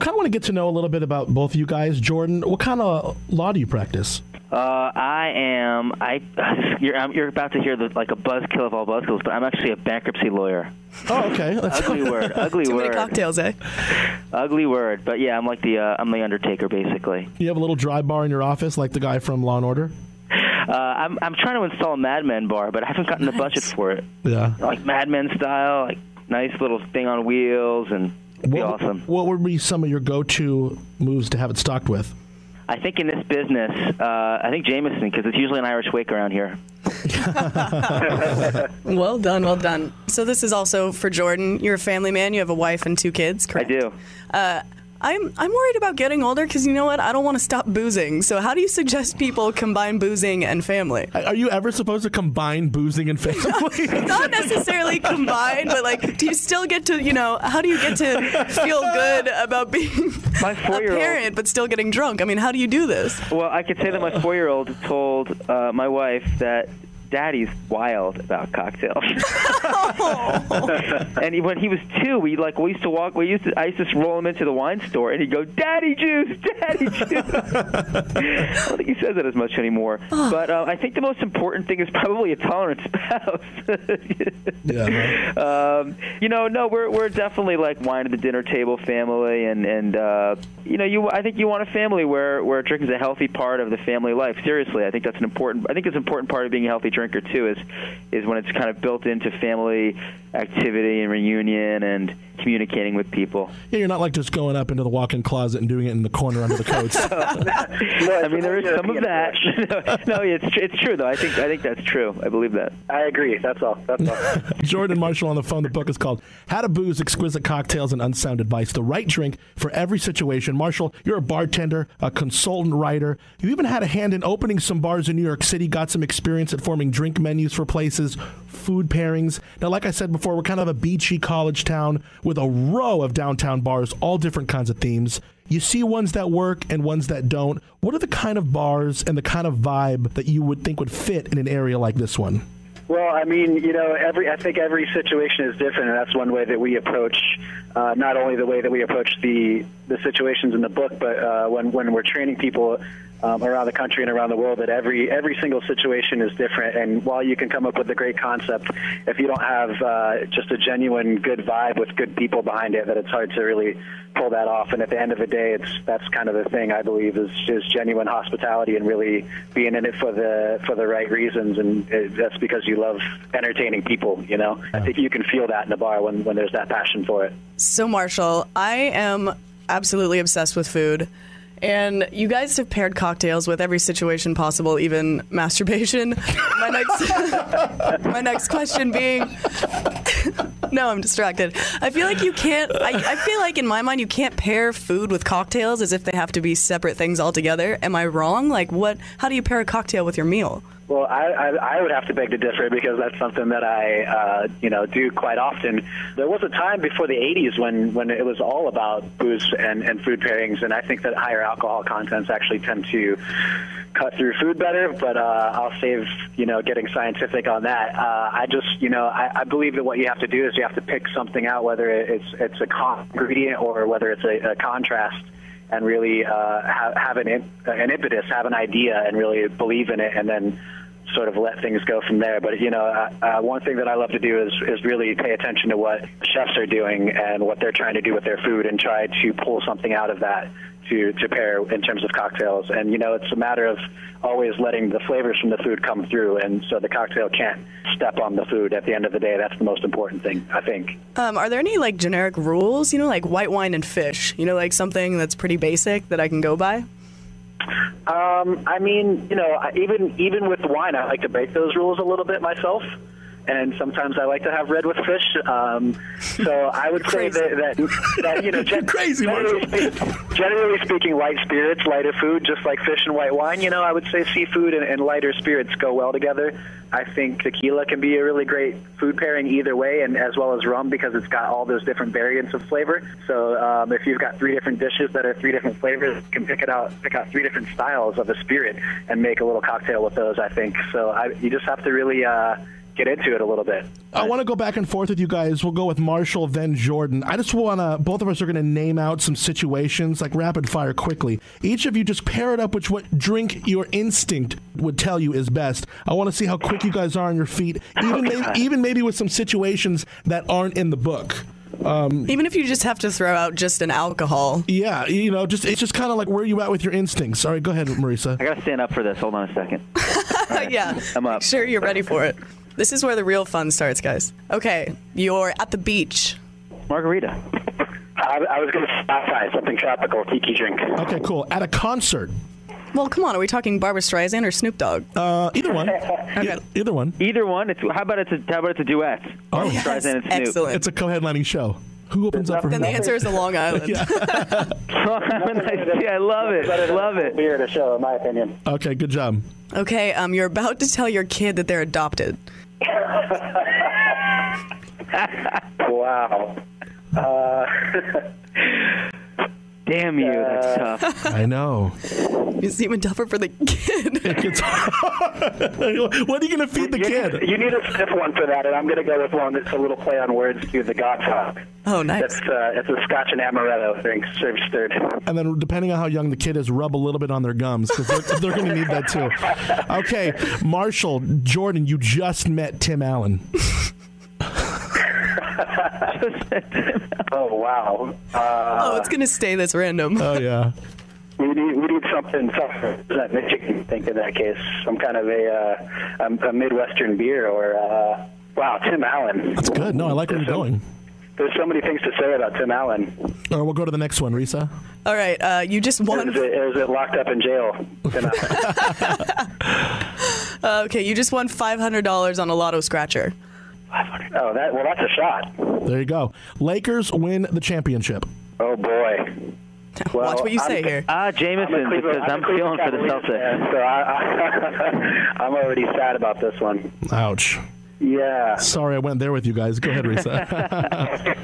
kind of want to get to know a little bit about both of you guys. Jordan, what kind of law do you practice? You're about to hear like a buzzkill of all buzzkills, but I'm actually a bankruptcy lawyer. Oh, okay. Ugly word. Too many cocktails, eh? Ugly word. But yeah, I'm like I'm the Undertaker, basically. You have a little dry bar in your office, like the guy from Law and Order? I'm trying to install a Mad Men bar, but I haven't gotten the budget for it. Yeah. Like Mad Men style, like nice little thing on wheels, and it'd be awesome. What would be some of your go-to moves to have it stocked with? I think in this business, I think Jameson, because it's usually an Irish wake around here. Well done, well done. So this is also for Jordan. You're a family man. You have a wife and 2 kids, correct? I do. I'm worried about getting older because, you know what? I don't want to stop boozing. So how do you suggest people combine boozing and family? Are you ever supposed to combine boozing and family? Not necessarily combine, but like, do you still get to, how do you get to feel good about being a parent but still getting drunk? I mean, how do you do this? Well, I could say that my 4-year-old told my wife that Daddy's wild about cocktails. And when he was 2, we used to walk. I used to roll him into the wine store, and he'd go, "Daddy juice, Daddy juice." I don't think he says that as much anymore. But I think the most important thing is probably a tolerant spouse. Yeah. No, we're definitely like wine at the dinner table family, and I think you want a family where drinking is a healthy part of the family life. Seriously, I think it's an important part of being a healthy drinker too is when it's kind of built into family activity and reunion and communicating with people. Yeah, you're not like just going up into the walk-in closet and doing it in the corner under the coats. I mean, there is some of that. No, it's true though. I think that's true. I believe that. I agree. That's all. Jordan Marshall on the phone. The book is called How to Booze, Exquisite Cocktails and Unsound Advice, the right drink for every situation. Marshall, you're a bartender, a consultant writer. You even had a hand in opening some bars in New York City, got some experience at forming drink menus for places, food pairings. Now, like I said before, we're kind of a beachy college town with a row of downtown bars, all different kinds of themes. You see ones that work and ones that don't. What are the kind of bars and the kind of vibe that you would think would fit in an area like this one? Well, I mean, I think every situation is different, and that's one way that we approach, not only the way that we approach the situations in the book, but when we're training people around the country and around the world, that every single situation is different. And while you can come up with a great concept, if you don't have just a genuine good vibe with good people behind it, that it's hard to really pull that off. And at the end of the day, that's kind of the thing, I believe, is genuine hospitality and really being in it for the right reasons. And that's because you love entertaining people, I think you can feel that in a bar when there's that passion for it. So, Marshall, I am absolutely obsessed with food. And you guys have paired cocktails with every situation possible, even masturbation. My next question being, no, I'm distracted. I feel like you can't, I feel like in my mind you can't pair food with cocktails as if they have to be separate things altogether. Am I wrong? Like how do you pair a cocktail with your meal? Well, I would have to beg to differ because that's something that I do quite often. There was a time before the 80s when it was all about booze and food pairings, and I think that higher alcohol contents actually tend to cut through food better, but I'll save, getting scientific on that. I believe that what you have to do is you have to pick something out, whether it's a common ingredient or whether it's a contrast, and really have an impetus, have an idea, and really believe in it, and then sort of let things go from there. But, one thing that I love to do is really pay attention to what chefs are doing and what they're trying to do with their food and try to pull something out of that to pair in terms of cocktails. And, it's a matter of always letting the flavors from the food come through, and so the cocktail can't step on the food. At the end of the day, that's the most important thing, I think. Are there any, generic rules, like white wine and fish? Something that's pretty basic that I can go by? I mean, even with wine, I like to break those rules a little bit myself. And sometimes I like to have red with fish. So I would say that crazy, generally speaking, light spirits, lighter food, just like fish and white wine. I would say seafood and lighter spirits go well together. I think tequila can be a really great food pairing either way, and as well as rum, because it's got all those different variants of flavor. So if you've got 3 different dishes that are 3 different flavors, you can pick out 3 different styles of a spirit and make a little cocktail with those, I think. So you just have to really get into it a little bit. I want to go back and forth with you guys. We'll go with Marshall, then Jordan. I just want to, both of us are going to name out some situations, like rapid fire quickly. Each of you just pair it up with what drink your instinct would tell you is best. I want to see how quick you guys are on your feet, even maybe with some situations that aren't in the book. Even if you just have to throw out just an alcohol. Yeah, it's just kind of like where you at with your instincts. All right, go ahead, Marisa. I got to stand up for this. Hold on a second. Yeah, I'm up. Make sure you're ready for it. This is where the real fun starts, guys. Okay, you're at the beach. Margarita. I was going to say something tropical, tiki drink. Okay, cool. At a concert. Well, come on. Are we talking Barbra Streisand or Snoop Dogg? Either one. Okay. Either one. Either one. How about it's a duet? Oh, Yes, Streisand and Snoop. excellent. It's a co-headlining show. Who opens up for Then who? the answer is the Long Island. Yeah, I love it. Love it. Beer to show, in my opinion. Okay, good job. Okay, you're about to tell your kid that they're adopted. Wow. Damn you, that's tough. I know. It's even tougher for the kid. It's what are you going to feed the kid? You need a stiff one for that, and I'm going to go with one that's a little play on words to the Godfather. Oh, nice. It's a Scotch and Amaretto drink, served stirred. And then depending on how young the kid is, rub a little bit on their gums because they're going to need that too. Okay, Marshall, Jordan, you just met Tim Allen. Oh, wow. It's going to stay this random. Oh, yeah. We need something tougher that Michigan think in that case. Some kind of a Midwestern beer or wow, Tim Allen. That's good. No, I like where you're going. There's so many things to say about Tim Allen. All right, we'll go to the next one, Risa. All right, you just won. Is it locked up in jail? Tim Allen. Okay, you just won $500 on a lotto scratcher. Oh, that's a shot. There you go. Lakers win the championship. Oh boy. Well, Watch what you say here. Jameson, because I'm feeling for the Celtics. So I'm already sad about this one. Ouch. Yeah. Sorry I went there with you guys. Go ahead, Risa.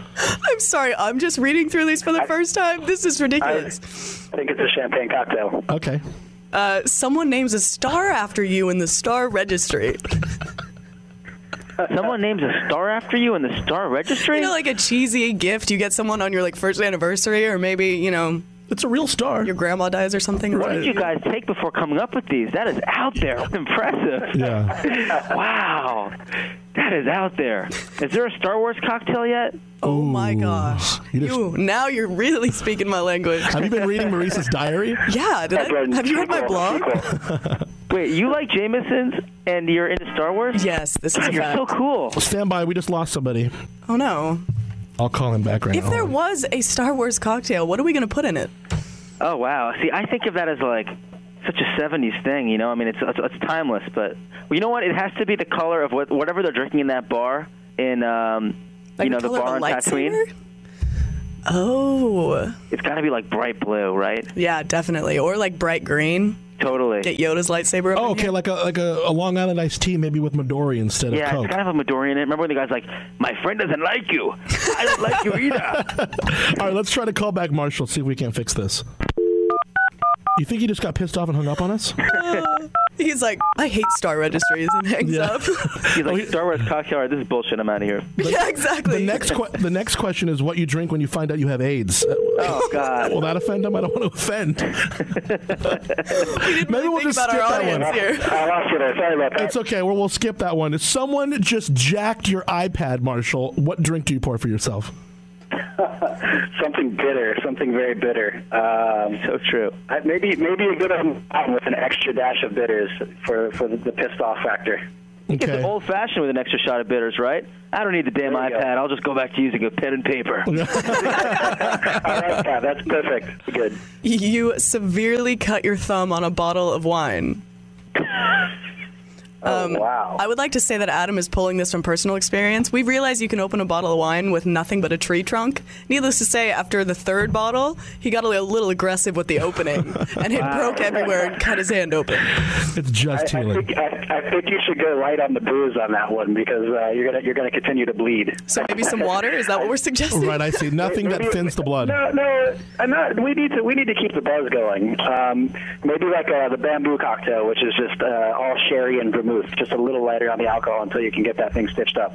I'm sorry, I'm just reading through these for the first time. This is ridiculous. I think it's a champagne cocktail. Okay. Someone names a star after you in the star registry. Someone names a star after you in the star registry? You know, like a cheesy gift you get someone on your first anniversary, or maybe, It's a real star. your grandma dies or something. What did you guys take before coming up with these? That is out there. That's impressive. Yeah. Wow. That is out there. Is there a Star Wars cocktail yet? Oh my gosh. Now you're really speaking my language. Have you been reading Marisa's diary? Yeah, have you read my blog? Wait, you like Jameson's and you're into Star Wars? Yes, this is a You're fact. so cool. Stand by. We just lost somebody. Oh no. I'll call him back right now. If there was a Star Wars cocktail, what are we going to put in it? Oh, wow. See, I think of that as like such a 70s thing, I mean, it's timeless, but you know what? It has to be the color of whatever they're drinking in that bar in, the bar in Tatooine. Oh. It's got to be like bright blue, right? Yeah, definitely. Or like bright green. Totally. Get Yoda's lightsaber up in okay, here. like a Long Island iced tea, maybe with Midori instead of Yeah, Coke. it's kind of a Midori in it. Remember when the guy's like, my friend doesn't like you. I don't like you either. All right, let's try to call back Marshall, see if we can't fix this. You think he just got pissed off and hung up on us? He's like, I hate star registries, and hangs up. He's like, Star Wars cocktail, this is bullshit, I'm out of here. Yeah, exactly. The next question is what you drink when you find out you have AIDS. Oh, God. Will that offend him? I don't want to offend. Maybe we'll Think just about skip our that audience one. here. I lost you there. Sorry about that. It's okay. Well, we'll skip that one. If someone just jacked your iPad, Marshall, what drink do you pour for yourself? Something bitter, something very bitter. So true. Maybe a good one with an extra dash of bitters for the pissed off factor. It's Okay. old-fashioned with an extra shot of bitters, right? I don't need the damn There you go. iPad. I'll just go back to using a pen and paper. I like that. That's perfect. Good. You severely cut your thumb on a bottle of wine. Wow. I would like to say that Adam is pulling this from personal experience. We've realized you can open a bottle of wine with nothing but a tree trunk. Needless to say, after the third bottle, he got a little aggressive with the opening, and it broke everywhere and cut his hand open. It's just I healing. think you should go light on the booze on that one because you're gonna continue to bleed. So maybe some water? Is that what we're suggesting? Right, I see. Nothing that thins the blood. No. We need to keep the buzz going. Maybe like the bamboo cocktail, which is just all sherry and vermouth vermouth, just a little lighter on the alcohol until you can get that thing stitched up.